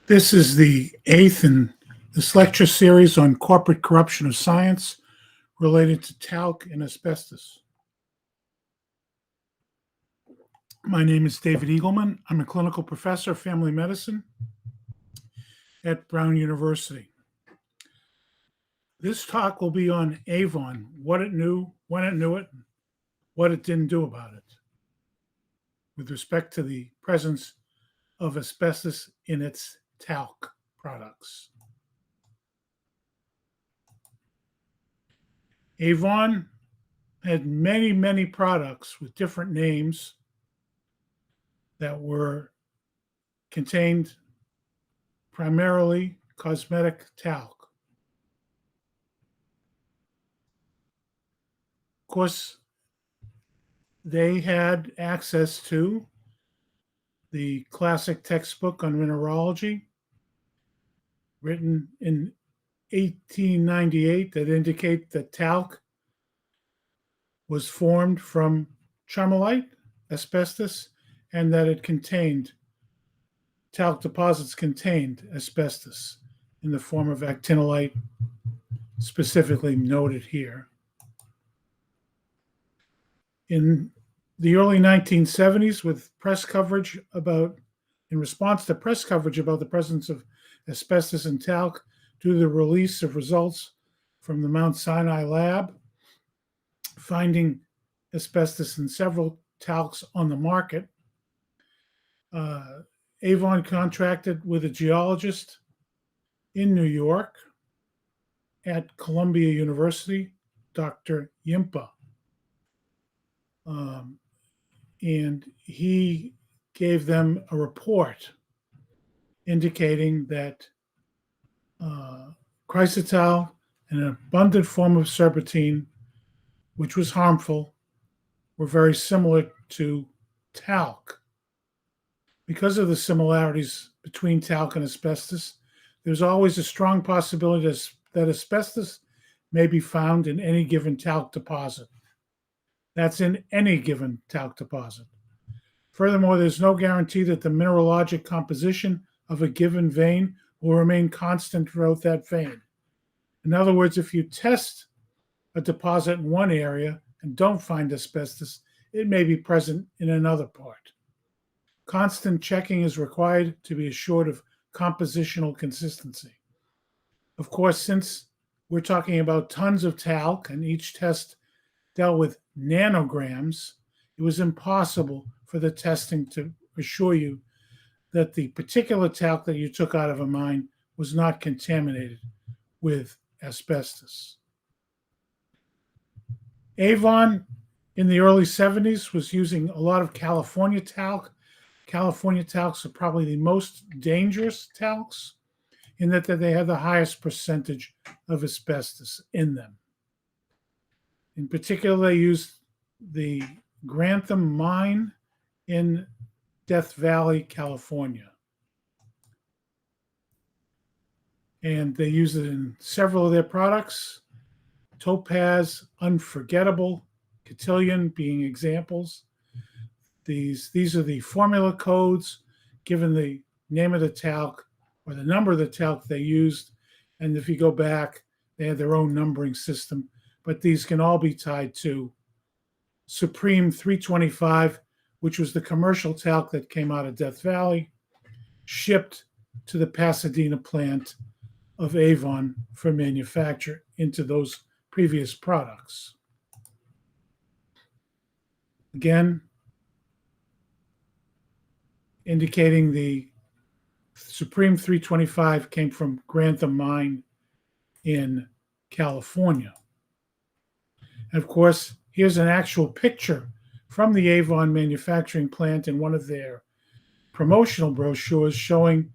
This is the eighth in this lecture series on corporate corruption of science related to talc and asbestos. My name is David Eagleman. I'm a clinical professor of family medicine at Brown University. This talk will be on Avon, what it knew, when it knew it, and what it didn't do about it, with respect to the presence of asbestos in its talc products. Avon had many products with different names that were contained primarily cosmetic talc. Of course, they had access to the classic textbook on mineralogy written in 1898 that indicate that talc was formed from charmolite, asbestos, and that it contained talc deposits contained asbestos in the form of actinolite, specifically noted here. In the early 1970s, with press coverage in response to press coverage about the presence of asbestos in talc due to the release of results from the Mount Sinai lab, finding asbestos in several talcs on the market, Avon contracted with a geologist in New York at Columbia University, Dr. Yimpa. And he gave them a report indicating that chrysotile, an abundant form of serpentine, which was harmful, were very similar to talc. Because of the similarities between talc and asbestos, there's always a strong possibility that asbestos may be found in any given talc deposit. That's in any given talc deposit. Furthermore, there's no guarantee that the mineralogic composition of a given vein will remain constant throughout that vein. In other words, if you test a deposit in one area and don't find asbestos, it may be present in another part. Constant checking is required to be assured of compositional consistency. Of course, since we're talking about tons of talc and each test dealt with nanograms, it was impossible for the testing to assure you that the particular talc that you took out of a mine was not contaminated with asbestos. Avon in the early 70s was using a lot of California talc. California talcs are probably the most dangerous talcs in that they have the highest percentage of asbestos in them. In particular, they used the Grantham mine in Death Valley, California. And they use it in several of their products. Topaz, Unforgettable, Cotillion being examples. These are the formula codes given the name of the talc or the number of the talc they used. And if you go back, they had their own numbering system. But these can all be tied to Supreme 325, which was the commercial talc that came out of Death Valley, shipped to the Pasadena plant of Avon for manufacture into those previous products. Again, indicating the Supreme 325 came from Grantham Mine in California. And of course, here's an actual picture from the Avon manufacturing plant in one of their promotional brochures showing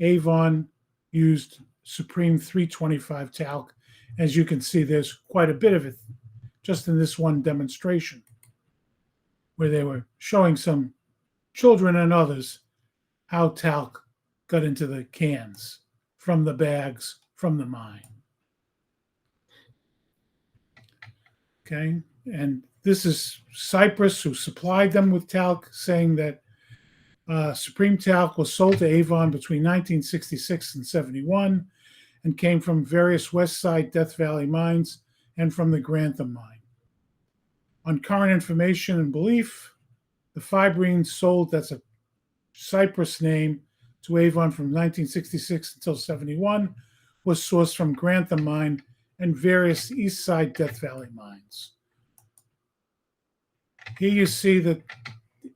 Avon used Supreme 325 talc. As you can see, there's quite a bit of it just in this one demonstration where they were showing some children and others how talc got into the cans from the bags from the mine. Okay, and this is Cyprus, who supplied them with talc, saying that Supreme Talc was sold to Avon between 1966 and 71 and came from various West Side Death Valley mines and from the Grantham mine. On current information and belief, the fibrine sold, that's a Cyprus name, to Avon from 1966 until 71 was sourced from Grantham mine and various East Side Death Valley mines. Here you see that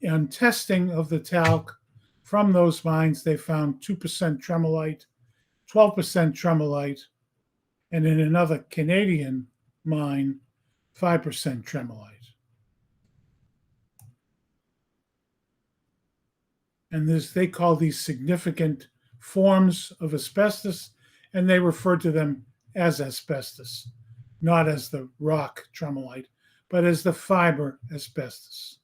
on testing of the talc from those mines, they found 2% tremolite, 12% tremolite, and in another Canadian mine, 5% tremolite. And they call these significant forms of asbestos, and they refer to them as asbestos, not as the rock tremolite, but as the fiber asbestos.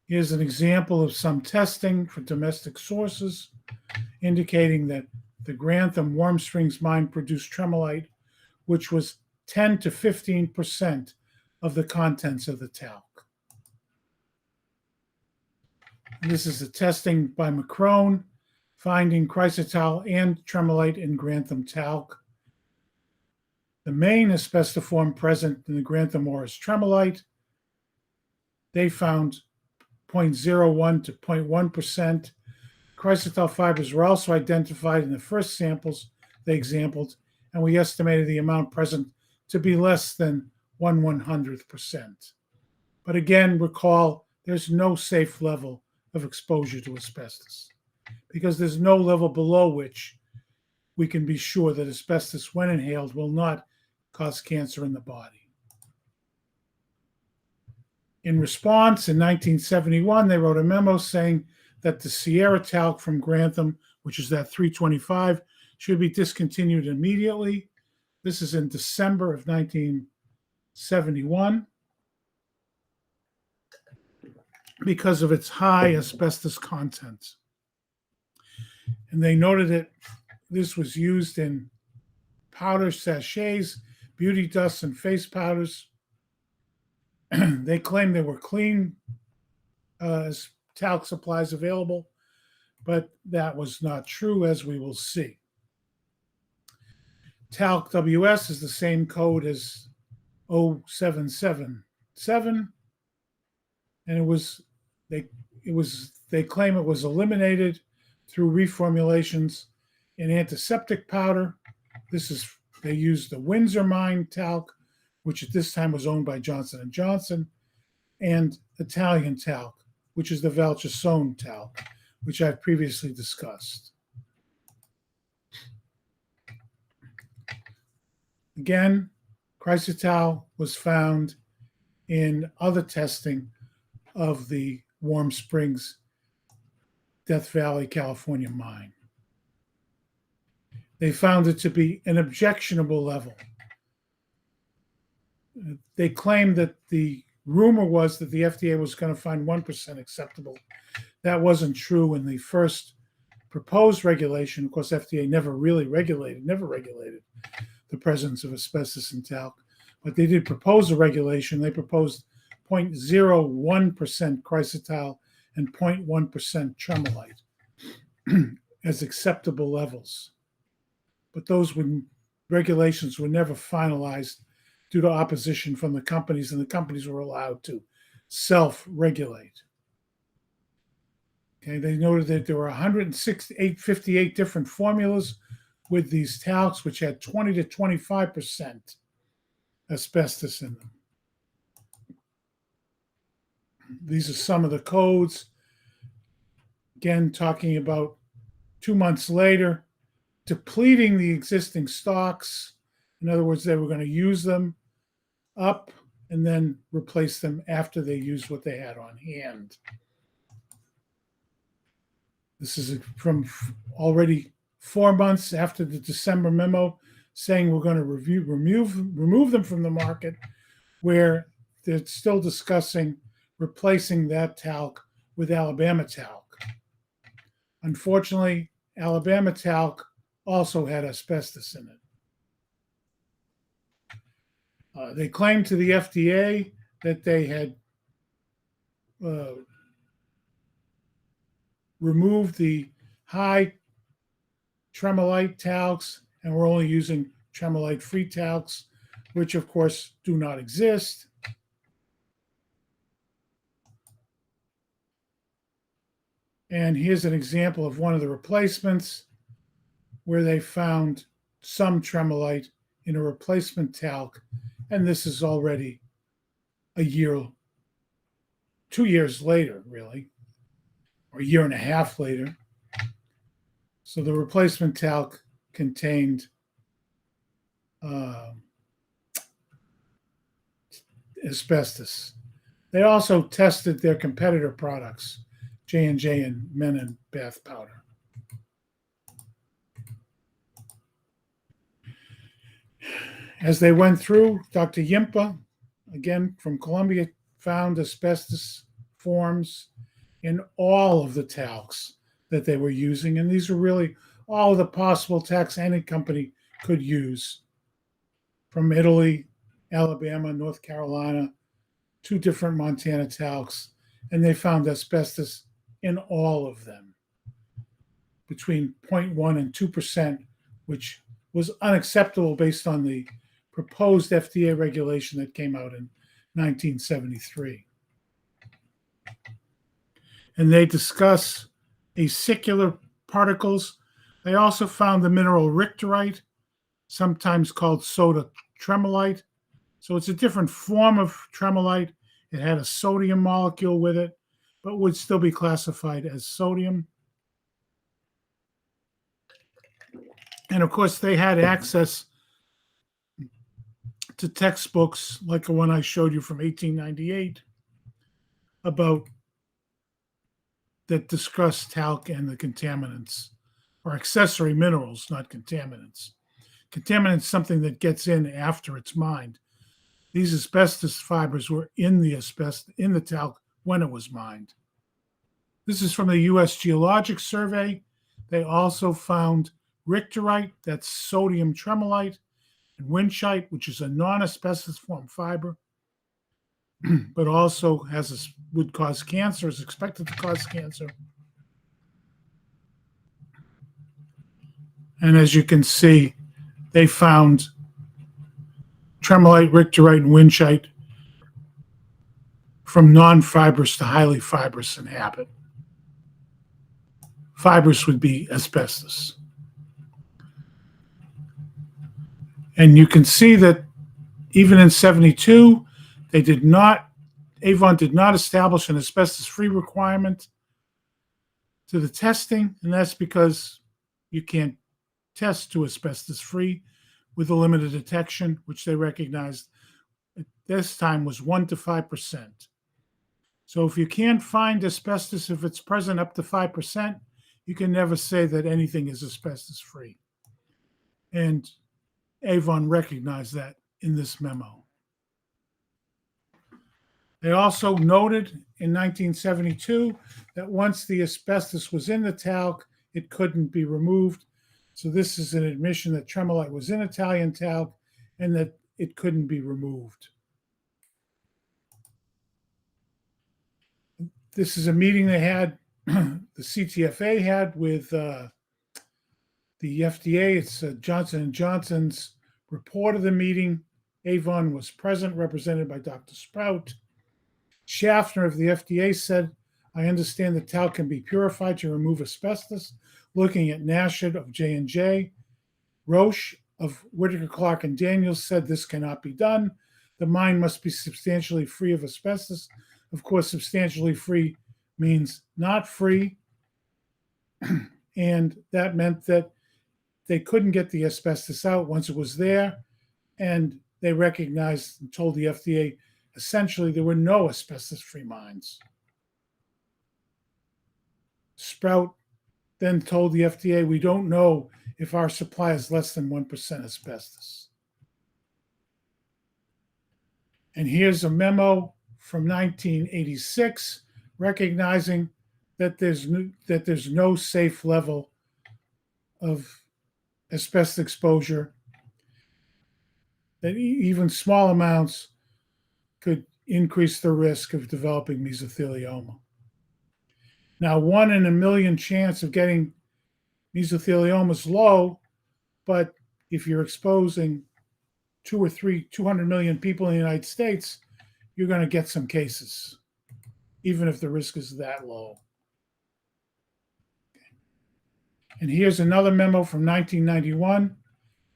Here's an example of some testing for domestic sources, indicating that the Grantham Warm Springs mine produced tremolite, which was 10 to 15% of the contents of the talc. And this is the testing by Macron, finding chrysotile and tremolite in Grantham talc. The main asbestiform present in the Grantham ore is tremolite. They found 0.01 to 0.1%. Chrysotile fibers were also identified in the first samples they examined, and we estimated the amount present to be less than 1/100%. But again, recall, there's no safe level of exposure to asbestos because there's no level below which we can be sure that asbestos, when inhaled, will not cause cancer in the body. In response, in 1971, they wrote a memo saying that the Sierra talc from Grantham, which is that 325, should be discontinued immediately. This is in December of 1971 because of its high asbestos content. And they noted that this was used in powder sachets, beauty dusts, and face powders. They claimed there were clean talc supplies available, but that was not true, as we will see. Talc WS is the same code as 0777, and they claim it was eliminated through reformulations in antiseptic powder. They used the Windsor mine talc, which at this time was owned by Johnson & Johnson, and Italian talc, which is the Valchisone talc, which I've previously discussed. Again, chrysotile was found in other testing of the Warm Springs, Death Valley, California mine. They found it to be an objectionable level. They claimed that the rumor was that the FDA was going to find 1% acceptable. That wasn't true in the first proposed regulation. Of course, FDA never regulated the presence of asbestos in talc, but they did propose a regulation. They proposed 0.01% chrysotile and 0.1% tremolite as acceptable levels. But those regulations were never finalized due to opposition from the companies, and the companies were allowed to self-regulate. Okay, they noted that there were 158 different formulas with these talcs, which had 20 to 25% asbestos in them. These are some of the codes. Again, talking about 2 months later, depleting the existing stocks. In other words, they were going to use them up and then replace them after they used what they had on hand. This is from already 4 months after the December memo saying we're going to remove them from the market, where they're still discussing replacing that talc with Alabama talc. Unfortunately, Alabama talc also had asbestos in it. They claimed to the FDA that they had removed the high tremolite talcs and we're only using tremolite-free talcs, which of course do not exist. And here's an example of one of the replacements where they found some tremolite in a replacement talc. And this is already a year, 2 years later, really, or a year and a half later. So the replacement talc contained asbestos. They also tested their competitor products, J&J and Menon bath powder. As they went through, Dr. Yimpa, again from Columbia, found asbestos forms in all of the talcs that they were using. And these are really all of the possible talcs any company could use, from Italy, Alabama, North Carolina, 2 different Montana talcs. And they found asbestos in all of them, between 0.1 and 2%, which was unacceptable based on the proposed FDA regulation that came out in 1973. And they discuss acicular particles. They also found the mineral richterite, sometimes called soda tremolite. So it's a different form of tremolite. It had a sodium molecule with it, but would still be classified as sodium. And of course, they had access to textbooks like the one I showed you from 1898 about that discuss talc and the contaminants, or accessory minerals, not contaminants. Contaminants something that gets in after it's mined. These asbestos fibers were in the talc when it was mined. This is from the U.S. Geologic Survey. They also found richterite, that's sodium tremolite, and windshite, which is a non-asbestos form fiber, but also would cause cancer, is expected to cause cancer. And as you can see, they found tremolite, richterite, and windshite from non-fibrous to highly fibrous in habit. Fibrous would be asbestos. And you can see that even in 72, Avon did not establish an asbestos-free requirement to the testing, and that's because you can't test to asbestos-free with a limited detection, which they recognized at this time was 1 to 5%. So if you can't find asbestos, if it's present up to 5%, you can never say that anything is asbestos-free. And Avon recognized that in this memo. They also noted in 1972 that once the asbestos was in the talc, it couldn't be removed. So this is an admission that tremolite was in Italian talc and that it couldn't be removed. This is a meeting they had, the CTFA had with the FDA. It's Johnson & Johnson's report of the meeting. Avon was present, represented by Dr. Sprout. Schaffner of the FDA said, I understand that talc can be purified to remove asbestos. Looking at Nashid of J&J, Roche of Whitaker, Clark, and Daniels said this cannot be done. The mine must be substantially free of asbestos. Of course, substantially free means not free. And that meant that they couldn't get the asbestos out once it was there. And they recognized and told the FDA, essentially, there were no asbestos-free mines. Sprout then told the FDA, we don't know if our supply is less than 1% asbestos. And here's a memo from 1986 recognizing that there's no safe level of asbestos exposure, that even small amounts could increase the risk of developing mesothelioma. Now, 1 in a million chance of getting mesothelioma is low, but if you're exposing 200 million people in the United States, you're going to get some cases, even if the risk is that low. And here's another memo from 1991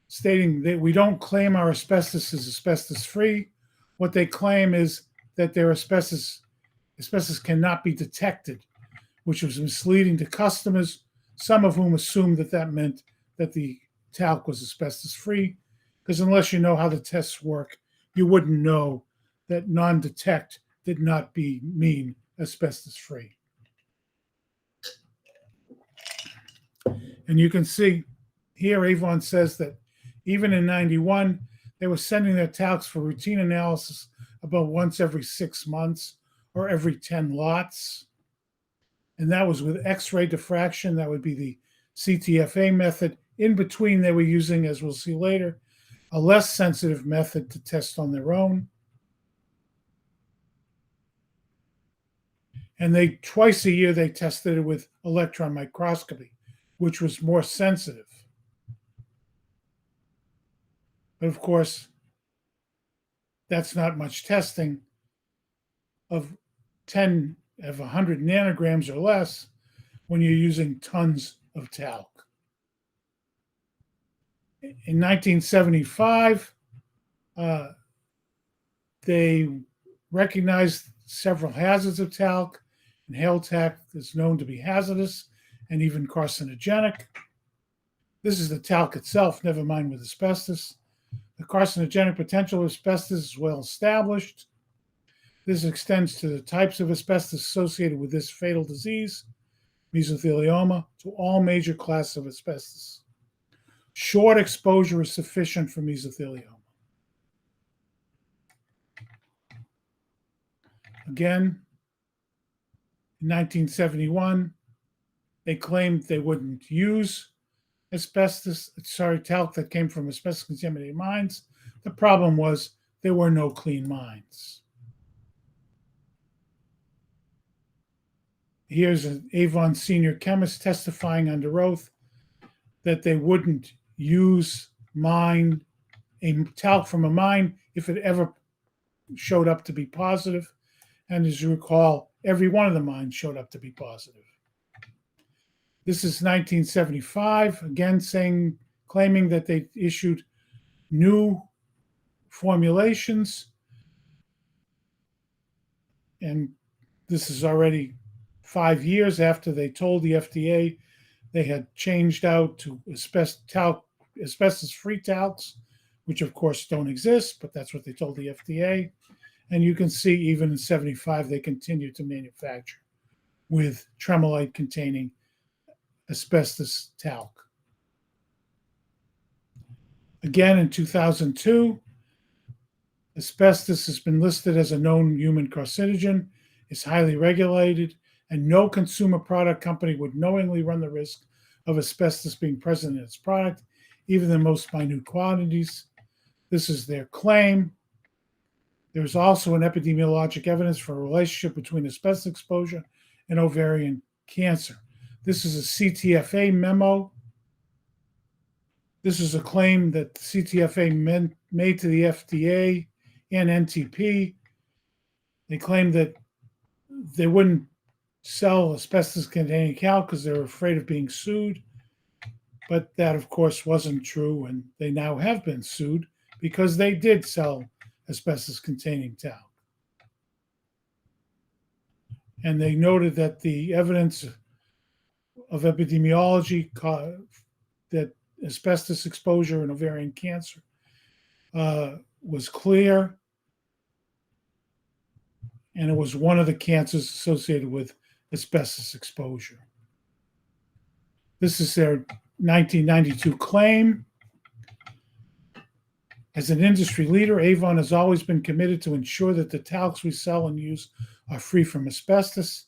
stating that we don't claim our asbestos is asbestos free. What they claim is that their asbestos cannot be detected, which was misleading to customers, some of whom assumed that that meant that the talc was asbestos free, because unless you know how the tests work, you wouldn't know that non-detect did not mean asbestos free. And you can see here Avon says that even in 91, they were sending their talcs for routine analysis about once every 6 months or every 10 lots. And that was with X-ray diffraction. That would be the CTFA method. In between, they were using, as we'll see later, a less sensitive method to test on their own. And twice a year, they tested it with electron microscopy, which was more sensitive. But of course, that's not much testing. Of 100 nanograms or less when you're using tons of talc. In 1975, they recognized several hazards of talc. Inhaled talc is known to be hazardous and even carcinogenic. This is the talc itself, never mind with asbestos. The carcinogenic potential of asbestos is well established. This extends to the types of asbestos associated with this fatal disease, mesothelioma, to all major classes of asbestos. Short exposure is sufficient for mesothelioma. Again, in 1971, they claimed they wouldn't use talc that came from asbestos-contaminated mines. The problem was there were no clean mines. Here's an Avon senior chemist testifying under oath that they wouldn't use a talc from a mine if it ever showed up to be positive. And as you recall, every one of the mines showed up to be positive. This is 1975, again claiming that they issued new formulations. And this is already 5 years after they told the FDA they had changed out to asbestos-free talcs, which of course don't exist, but that's what they told the FDA. And you can see even in 75, they continued to manufacture with tremolite-containing asbestos talc. Again, in 2002, asbestos has been listed as a known human carcinogen, is highly regulated, and no consumer product company would knowingly run the risk of asbestos being present in its product, even in most minute quantities. This is their claim. There's also an epidemiologic evidence for a relationship between asbestos exposure and ovarian cancer. This is a CTFA memo. This is a claim that CTFA made to the FDA and NTP. They claimed that they wouldn't sell asbestos-containing talc because they were afraid of being sued. But that, of course, wasn't true, and they now have been sued because they did sell asbestos-containing talc. And they noted that the evidence of epidemiology that asbestos exposure in ovarian cancer was clear, and it was one of the cancers associated with asbestos exposure. This is their 1992 claim. As an industry leader, Avon has always been committed to ensure that the talcs we sell and use are free from asbestos.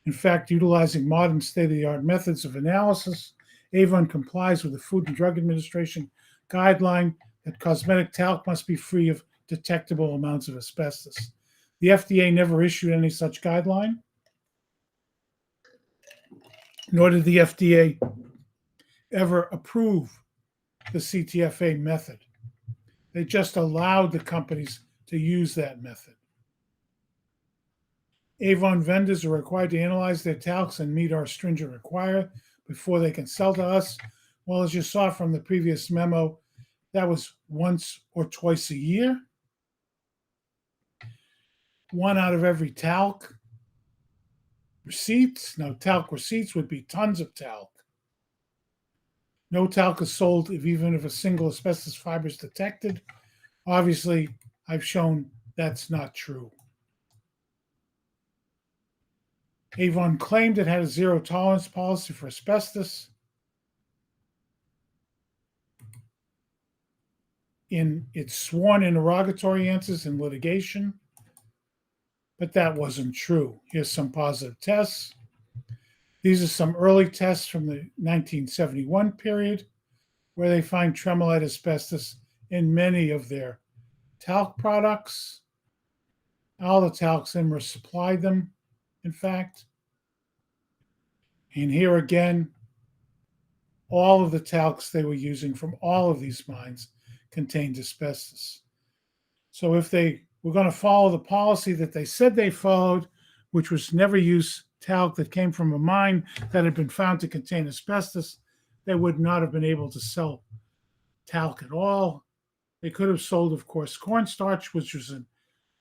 In fact, utilizing modern state-of-the-art methods of analysis, Avon complies with the Food and Drug Administration guideline that cosmetic talc must be free of detectable amounts of asbestos. The FDA never issued any such guideline. nor did the FDA ever approve the CTFA method. They just allowed the companies to use that method. Avon vendors are required to analyze their talcs and meet our stringent requirement before they can sell to us. Well, as you saw from the previous memo, that was once or twice a year. One out of every talc receipts. Now, talc receipts would be tons of talc. No talc is sold even if a single asbestos fiber is detected. Obviously, I've shown that's not true. Avon claimed it had a zero tolerance policy for asbestos. In its sworn interrogatory answers in litigation, but that wasn't true. Here's some positive tests. These are some early tests from the 1971 period where they find tremolite asbestos in many of their talc products. All the talcs then supplied them, in fact. And here again, all of the talcs they were using from all of these mines contained asbestos. So if they were going to follow the policy that they said they followed, which was never use talc that came from a mine that had been found to contain asbestos, they would not have been able to sell talc at all. They could have sold, of course, cornstarch, which was an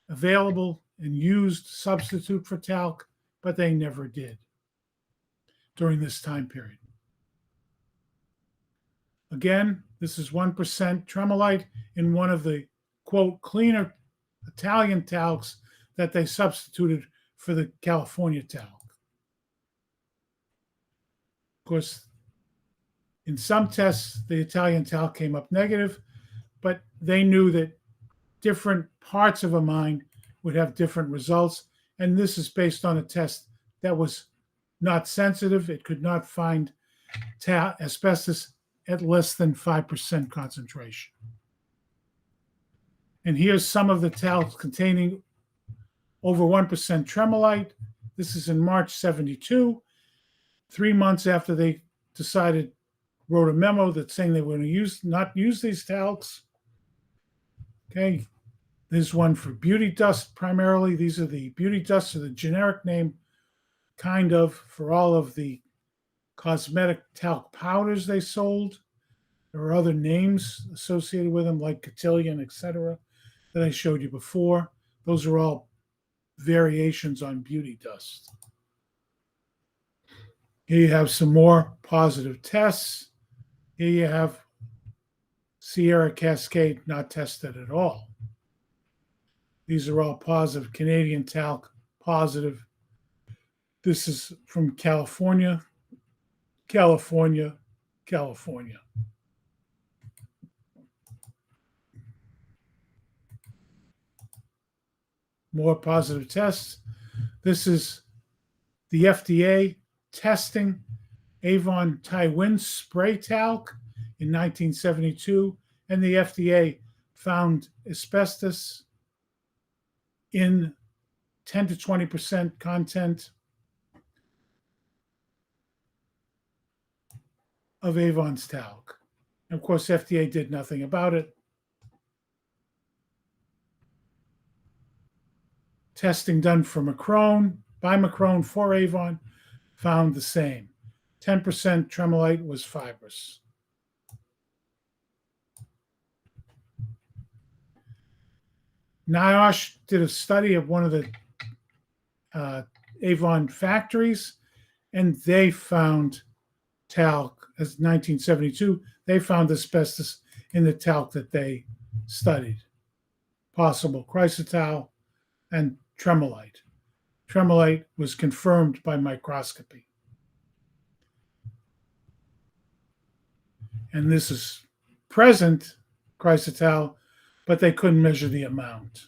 available and used substitute for talc, but they never did during this time period. Again, this is 1% tremolite in one of the, quote, cleaner Italian talcs that they substituted for the California talc. Of course, in some tests, the Italian talc came up negative, but they knew that different parts of a mine would have different results. And this is based on a test that was not sensitive. It could not find asbestos at less than 5% concentration. And here's some of the talcs containing over 1% tremolite. This is in March 72, 3 months after they wrote a memo that saying they were going to not use these talcs. Okay, there's one for beauty dust primarily. These are the beauty dust, or the generic name, kind of, for all of the cosmetic talc powders they sold. There are other names associated with them, like cotillion, etc., that I showed you before. Those are all variations on beauty dust. Here you have some more positive tests. Here you have Sierra Cascade not tested at all. These are all positive. Canadian talc, positive. This is from California, California, California. More positive tests. This is the FDA testing Avon Tywin spray talc in 1972, and the FDA found asbestos in 10 to 20% content of Avon's talc. And of course, FDA did nothing about it. Testing done for by Macron for Avon, found the same. 10% tremolite was fibrous. NIOSH did a study of one of the Avon factories, and they found talc, as 1972, they found asbestos in the talc that they studied. Possible chrysotile and tremolite. Tremolite was confirmed by microscopy. And this is present chrysotile, but they couldn't measure the amount.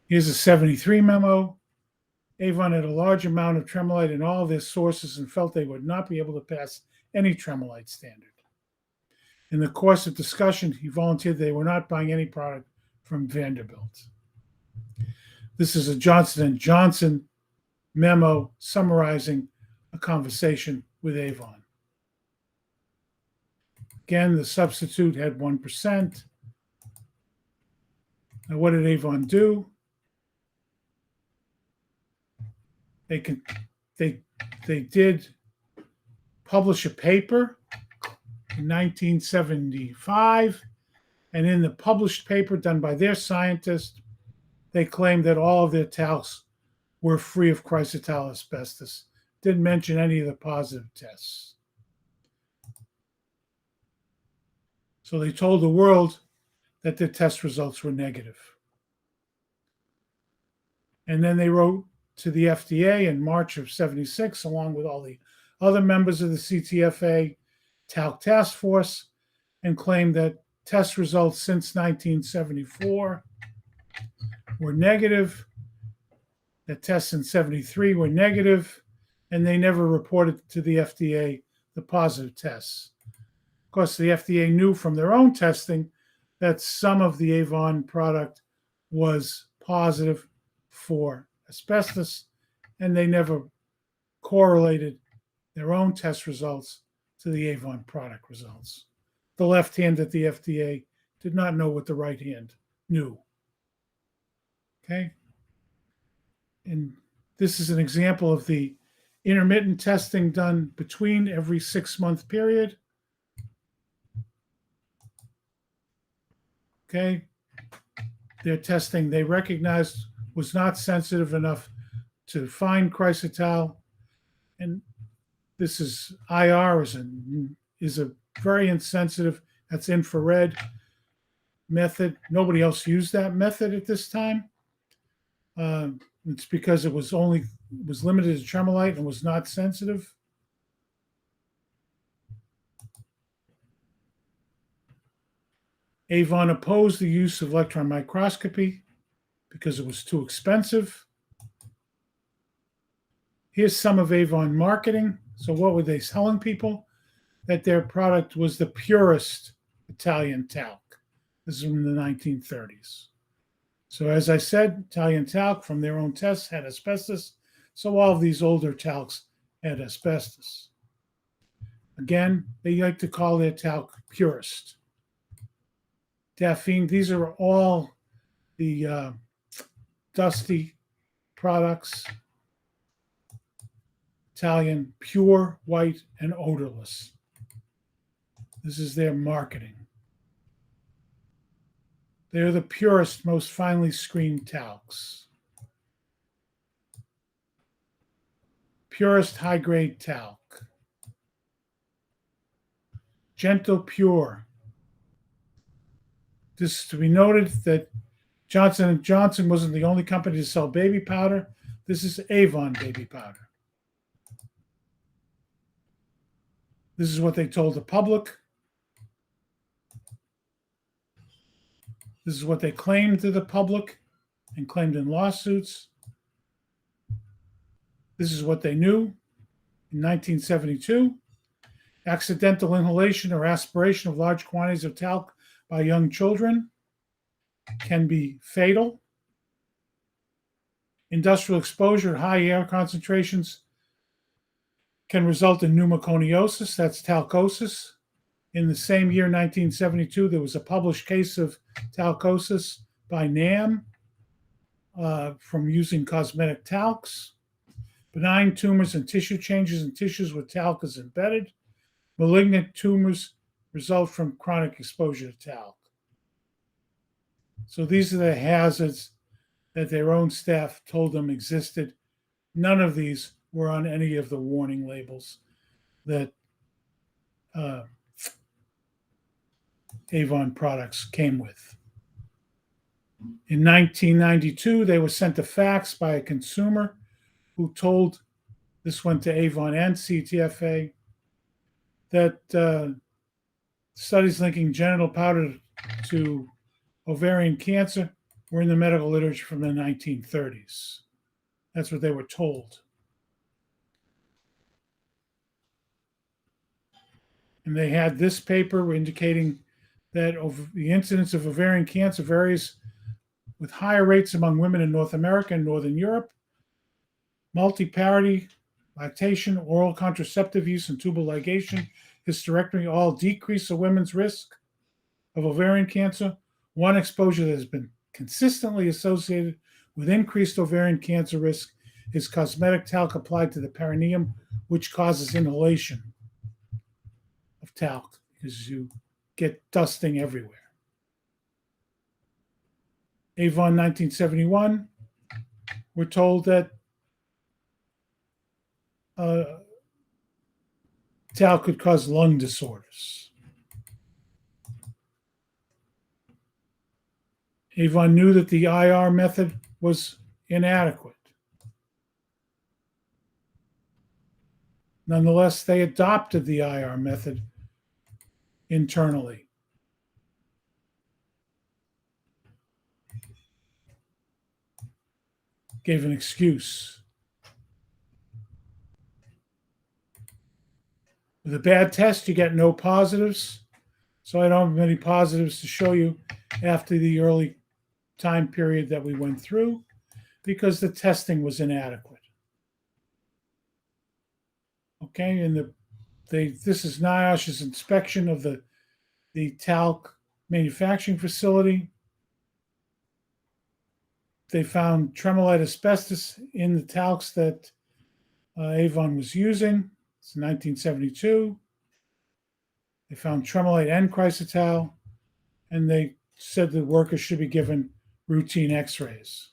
Here's a 73 memo. Avon had a large amount of tremolite in all of their sources and felt they would not be able to pass any tremolite standard. In the course of discussion, he volunteered they were not buying any product from Vanderbilt. This is a Johnson & Johnson memo summarizing a conversation with Avon. Again, the substitute had 1%. Now, what did Avon do? They did publish a paper in 1975, and in the published paper done by their scientists, they claimed that all of their talcs were free of chrysotile asbestos. Didn't mention any of the positive tests. So they told the world that their test results were negative. And then they wrote to the FDA in March of 76, along with all the other members of the CTFA Talc Task Force, and claimed that test results since 1974 were negative, that tests in 73 were negative, and they never reported to the FDA the positive tests. Of course, the FDA knew from their own testing that some of the Avon product was positive for asbestos, and they never correlated their own test results to the Avon product results. The left hand at the FDA did not know what the right hand knew. Okay? And this is an example of the intermittent testing done between every 6-month period. Okay? Their testing they recognized was not sensitive enough to find chrysotile. And this is IR is a very insensitive, that's infrared method. Nobody else used that method at this time. It's because it was limited to tremolite and was not sensitive. Avon opposed the use of electron microscopy because it was too expensive. Here's some of Avon marketing. So what were they telling people? That their product was the purest Italian talc. This is from the 1930s. So as I said, Italian talc from their own tests had asbestos. So all of these older talcs had asbestos. Again, they like to call their talc purest. Daphne, these are all the dusty products. Italian, pure, white, and odorless. This is their marketing. They're the purest, most finely screened talcs. Purest high-grade talc. Gentle, pure. This is to be noted that Johnson & Johnson wasn't the only company to sell baby powder. This is Avon baby powder. This is what they told the public. This is what they claimed to the public and claimed in lawsuits. This is what they knew in 1972. Accidental inhalation or aspiration of large quantities of talc by young children can be fatal. Industrial exposure at high air concentrations can result in pneumoconiosis, that's talcosis. In the same year, 1972, there was a published case of talcosis by NAM from using cosmetic talcs. Benign tumors and tissue changes in tissues where talc is embedded. Malignant tumors result from chronic exposure to talc. So these are the hazards that their own staff told them existed. None of these were on any of the warning labels that Avon products came with. In 1992, they were sent a fax by a consumer who told, this went to Avon and CTFA, that studies linking genital powder to ovarian cancer were in the medical literature from the 1930s. That's what they were told. And they had this paper indicating that the incidence of ovarian cancer varies with higher rates among women in North America and Northern Europe. Multiparity, lactation, oral contraceptive use, and tubal ligation, hysterectomy all decrease a women's risk of ovarian cancer. One exposure that has been consistently associated with increased ovarian cancer risk is cosmetic talc applied to the perineum, which causes inhalation of talc because you get dusting everywhere. Avon 1971, we're told that talc could cause lung disorders. Avon knew that the IR method was inadequate. Nonetheless, they adopted the IR method internally. Gave an excuse. With a bad test, you get no positives. So I don't have many positives to show you after the early time period that we went through because the testing was inadequate. Okay, and this is NIOSH's inspection of the talc manufacturing facility. They found tremolite asbestos in the talcs that Avon was using. It's 1972. They found tremolite and chrysotile, and they said the workers should be given routine x-rays.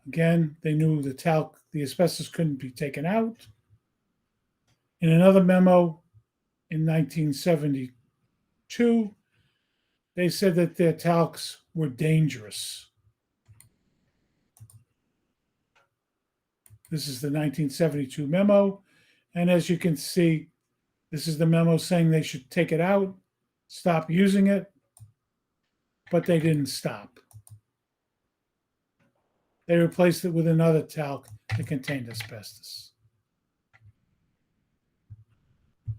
Again, they knew the asbestos couldn't be taken out. In another memo in 1972, they said that their talcs were dangerous. This is the 1972 memo. And as you can see, this is the memo saying they should take it out, stop using it, but they didn't stop. They replaced it with another talc that contained asbestos.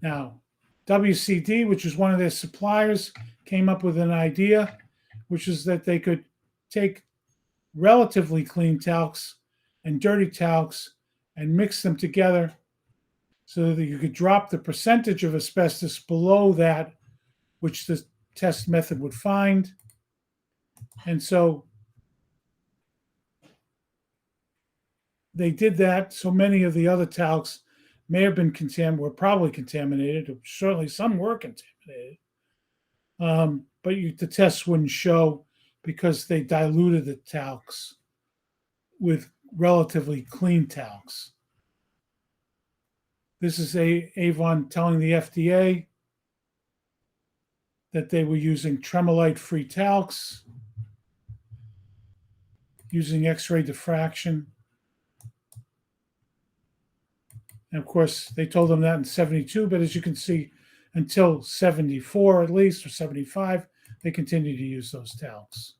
Now, WCD, which is one of their suppliers, came up with an idea, which is that they could take relatively clean talcs and dirty talcs and mix them together so that you could drop the percentage of asbestos below that which the test method would find. And so they did that. So many of the other talcs may have been were probably contaminated, or certainly some were contaminated. But the tests wouldn't show because they diluted the talcs with relatively clean talcs. This is Avon telling the FDA that they were using tremolite-free talcs, using X-ray diffraction. And of course, they told them that in 72, but as you can see, until 74 at least, or 75, they continued to use those talcs.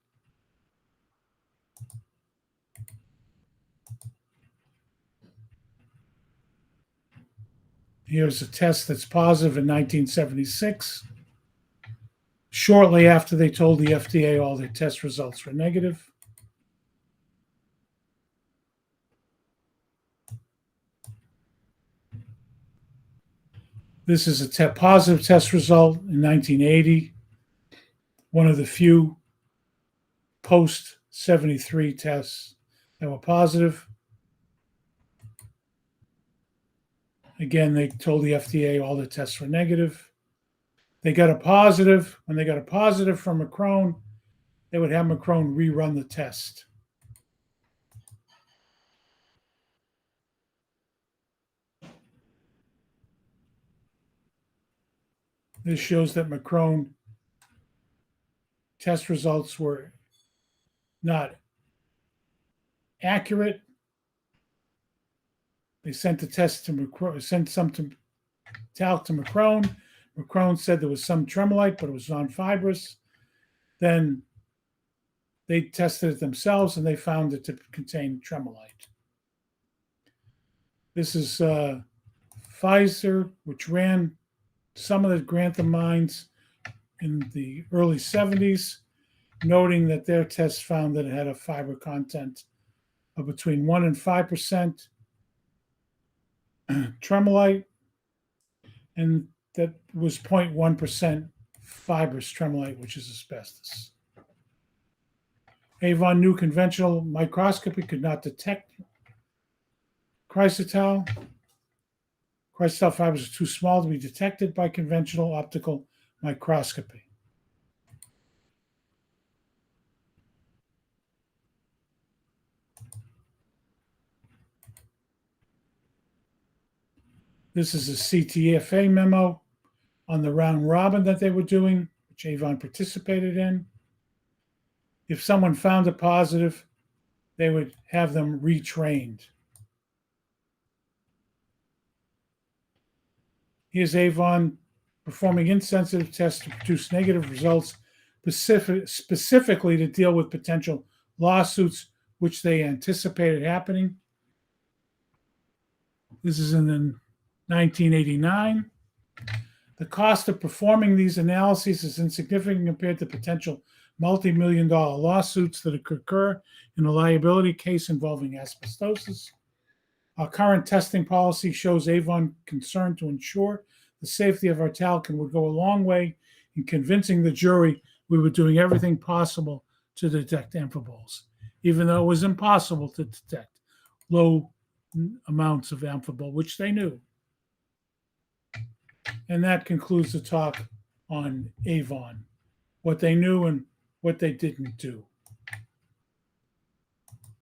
Here's a test that's positive in 1976. Shortly after they told the FDA all their test results were negative. This is a positive test result in 1980, one of the few post-73 tests that were positive. Again, they told the FDA all the tests were negative. They got a positive. When they got a positive from Macron, they would have Macron rerun the test. This shows that Macron test results were not accurate. They sent the test to Macron, sent some talc to Macron. Macron said there was some tremolite, but it was non-fibrous. Then they tested it themselves, and they found it to contain tremolite. This is Pfizer, which ran some of the Grantham mines in the early 70s. noting that their tests found that it had a fiber content of between 1 and 5% tremolite, and that was 0.1% fibrous tremolite, which is asbestos. Avon knew conventional microscopy could not detect chrysotile. Chrysotile fibers are too small to be detected by conventional optical microscopy. This is a CTFA memo on the round robin that they were doing, which Avon participated in. If someone found a positive, they would have them retrained. Here's Avon performing insensitive tests to produce negative results, specifically to deal with potential lawsuits which they anticipated happening. This is in 1989. The cost of performing these analyses is insignificant compared to potential multi-million-dollar lawsuits that could occur in a liability case involving asbestosis. Our current testing policy shows Avon concern to ensure the safety of our talc and would go a long way in convincing the jury we were doing everything possible to detect amphiboles, even though it was impossible to detect low amounts of amphibole, which they knew. And that concludes the talk on Avon, what they knew and what they didn't do.